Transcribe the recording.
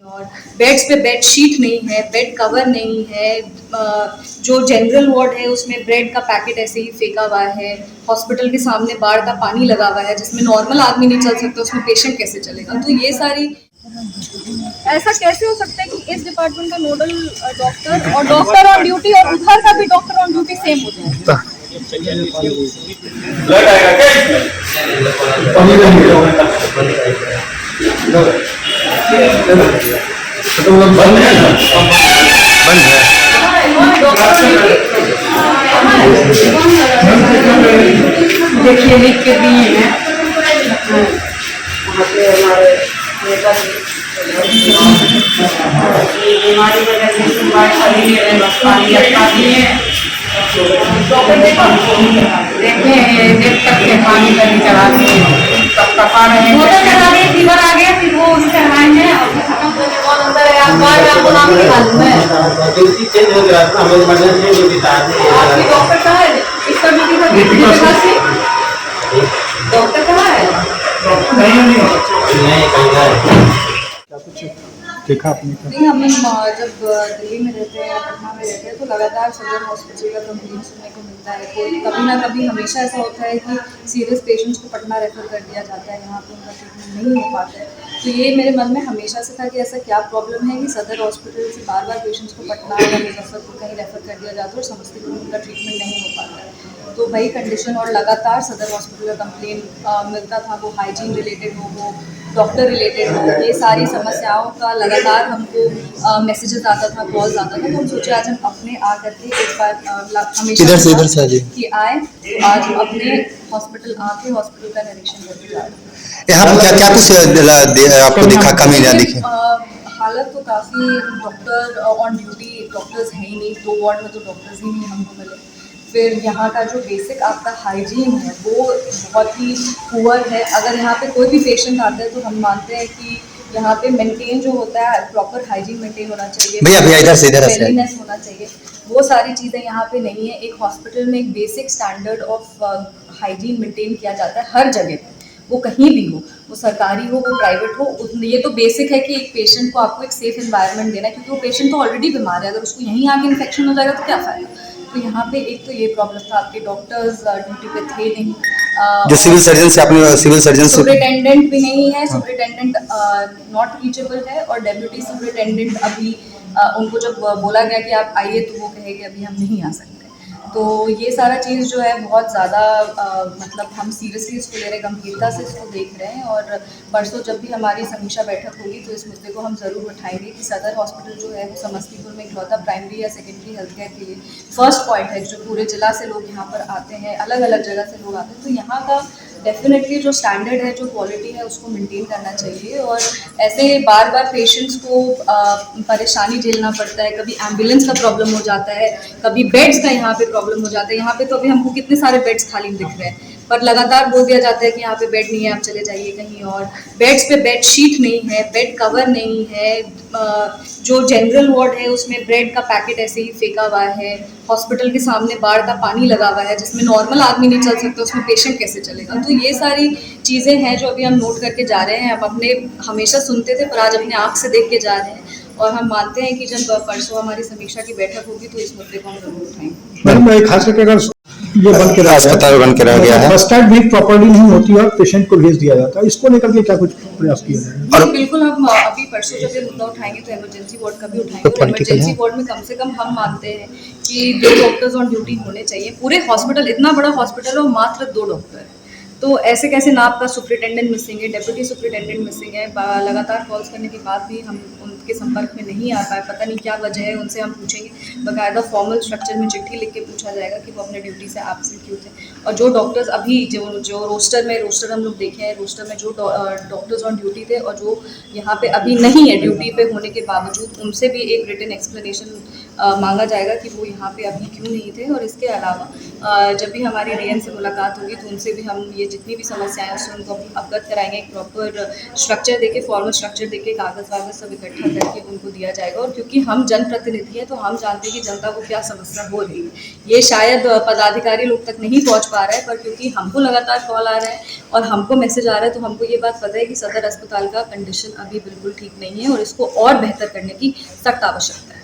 और बेड्स पे bed sheet नहीं है, बेड कवर नहीं है, जो जनरल वार्ड है उसमें ब्रेड का पैकेट ऐसे ही फेंका हुआ है, हॉस्पिटल के सामने बाढ़ का पानी लगा हुआ है जिसमें नॉर्मल आदमी नहीं चल सकता, उसमें पेशेंट कैसे चलेगा। तो ये सारी ऐसा कैसे हो सकता है कि इस डिपार्टमेंट का नोडल डॉक्टर और डॉक्टर ऑन ड्यूटी और उधर का भी डॉक्टर ऑन ड्यूटी सेम हो जाए। देखिए लिख के दिए हैं वहाँ पे हमारे बीमारी वजह से पानी अच्छा दिए देख सकते पानी का चढ़ाते हैं सब कपा रहे हैं फीवर आ गया फिर वो उनसे चढ़ाएंगे डॉक्टर कहाँ है इसका डॉक्टर कहाँ है देखा आपने? नहीं, हम जब दिल्ली में रहते हैं या पटना में रहते हैं तो लगातार सदर हॉस्पिटल का कंप्लेंट सुनने को मिलता है। कोई कभी ना कभी हमेशा ऐसा होता है कि सीरियस पेशेंट्स को पटना रेफर कर दिया जाता है, यहाँ पे उनका ट्रीटमेंट नहीं हो पाता है। तो ये मेरे मन में हमेशा से था कि ऐसा क्या प्रॉब्लम है कि सदर हॉस्पिटल से बार बार पेशेंट्स को पटना या मुजफ्फरपुर कहीं रेफर कर दिया जाता है और समस्तीपुर में उनका ट्रीटमेंट नहीं हो पाता है। तो वही कंडीशन और लगातार सदर हॉस्पिटल का कंप्लेन मिलता था, वो हाइजीन रिलेटेड हो, वो डॉक्टर रिलेटेड हो, ये सारी समस्याओं का लगातार हमको मैसेजेस आता था, कॉल्स आता था। तो हम सोचे आज हम अपने आ करके एक बार हमेशा इधर से कि आए तो आज अपने हॉस्पिटल आके हॉस्पिटल का निरीक्षण करके जा रहे हैं। यहाँ क्या क्या कुछ आपको दिखा, कमी ना दिखे? हालत तो काफ़ी, डॉक्टर ऑन ड्यूटी डॉक्टर्स हैं ही नहीं, 2 वार्ड में तो डॉक्टर्स ही नहीं हमको मिले। फिर यहाँ का जो बेसिक आपका हाइजीन है वो बहुत ही पुअर है। अगर यहाँ पे कोई भी पेशेंट आता है तो हम मानते हैं कि यहाँ पे मेंटेन जो होता है प्रॉपर हाइजीन मेंटेन होना चाहिए, भैया इधर से क्लीननेस होना चाहिए, वो सारी चीज़ें यहाँ पे नहीं है। एक हॉस्पिटल में एक basic standard of hygiene maintain किया जाता है हर जगह पे, वो कहीं भी हो, वो सरकारी हो, वो प्राइवेट हो। ये तो बेसिक है कि एक पेशेंट को आपको एक सेफ एनवायरनमेंट देना है, क्योंकि वो पेशेंट तो ऑलरेडी बीमार है, अगर उसको यहीं आके इन्फेक्शन हो जाएगा तो क्या फ़ायदा। तो यहाँ पे एक तो ये प्रॉब्लम था, आपके डॉक्टर्स ड्यूटी पे थे नहीं, जो सिविल सर्जन से आपने सिविल सर्जन से सुपरिटेंडेंट भी नहीं है, सुपरिटेंडेंट नॉट रीचेबल है, और डेप्यूटी सुपरिटेंडेंट अभी उनको जब बोला गया कि आप आइए तो वो कहे कि अभी हम नहीं आ सकते। तो ये सारा चीज़ जो है बहुत ज़्यादा मतलब हम सीरियसली इसको ले रहे हैं, गंभीरता से इसको देख रहे हैं, और परसों जब भी हमारी समीक्षा बैठक होगी तो इस मुद्दे को हम ज़रूर उठाएंगे कि सदर हॉस्पिटल जो है वो समस्तीपुर में इकलौता प्राइमरी या सेकेंडरी हेल्थ केयर के लिए फर्स्ट पॉइंट है, जो पूरे जिला से लोग यहाँ पर आते हैं, अलग अलग जगह से लोग आते हैं। तो यहाँ का डेफिनेटली जो स्टैंडर्ड है, जो क्वालिटी है, उसको मेंटेन करना चाहिए। और ऐसे बार बार पेशेंट्स को परेशानी झेलना पड़ता है, कभी एम्बुलेंस का प्रॉब्लम हो जाता है, कभी बेड्स का यहाँ पे प्रॉब्लम हो जाता है। यहाँ पे तो अभी हमको कितने सारे बेड्स खाली दिख रहे हैं, पर लगातार बोल दिया जाता है कि यहाँ पे बेड नहीं है, आप चले जाइए कहीं और। बेड्स पे बेड शीट नहीं है, बेड कवर नहीं है, जो जनरल वार्ड है उसमें ब्रेड का पैकेट ऐसे ही फेंका हुआ है, हॉस्पिटल के सामने बाढ़ का पानी लगा हुआ है जिसमें नॉर्मल आदमी नहीं चल सकता, उसमें पेशेंट कैसे चलेगा। तो ये सारी चीज़ें हैं जो अभी हम नोट करके जा रहे हैं। हम अपने हमेशा सुनते थे पर आज अपने आँख से देख के जा रहे हैं, और हम मानते हैं कि जब परसों हमारी समीक्षा की बैठक होगी तो इस मुद्दे को हम जरूर उठाएंगे। मैडम खास करके अगर ये बन के अस्पताल बन के रह गया है, बस स्टैंड भी प्रॉपर्ली नहीं होती और पेशेंट को भेज दिया जाता है, इसको लेकर के क्या कुछ प्रयास किया जाए? और बिल्कुल हम अभी परसों जब ये मुद्दा उठाएंगे तो इमरजेंसी वार्ड का भी उठाएंगे। और इमरजेंसी वार्ड में कम से कम हम मानते हैं कि 2 डॉक्टर्स ऑन ड्यूटी होने चाहिए। पूरे हॉस्पिटल, इतना बड़ा हॉस्पिटल है, मात्र 2 डॉक्टर, तो ऐसे कैसे ना आपका सुपरिटेंडेंट मिसिंग है, डेप्यूटी सुपरिटेंडेंट मिसिंग है। लगातार कॉल्स करने के बाद भी हम उनके संपर्क में नहीं आ पाए, पता नहीं क्या वजह है, उनसे हम पूछेंगे। बाकायदा फॉर्मल स्ट्रक्चर में चिट्ठी लिख के पूछा जाएगा कि वो अपने ड्यूटी से एब्सेंट क्यों थे। और जो डॉक्टर्स अभी जो रोस्टर हम लोग देखे हैं, रोस्टर में जो डॉक्टर्स ऑन ड्यूटी थे और जो यहाँ पे अभी नहीं है ड्यूटी पे होने के बावजूद, उनसे भी एक रिटन एक्सप्लेनेशन मांगा जाएगा कि वो यहाँ पे अभी क्यों नहीं थे। और इसके अलावा जब भी हमारी डीएम से मुलाकात होगी तो उनसे भी हम ये जितनी भी समस्याएं हैं उससे उनको अवगत कराएंगे। एक प्रॉपर स्ट्रक्चर देके, फॉर्मल स्ट्रक्चर देके, कागज़ वागज़ सब इकट्ठा करके उनको दिया जाएगा। और क्योंकि हम जनप्रतिनिधि हैं तो हम जानते हैं कि जनता को क्या समस्या हो रही है, ये शायद पदाधिकारी लोग तक नहीं पहुँच पा रहा है, पर क्योंकि हमको लगातार कॉल आ रहा है और हमको मैसेज आ रहा है, तो हमको ये बात पता है कि सदर अस्पताल का कंडीशन अभी बिल्कुल ठीक नहीं है और इसको और बेहतर करने की सख्त आवश्यकता है।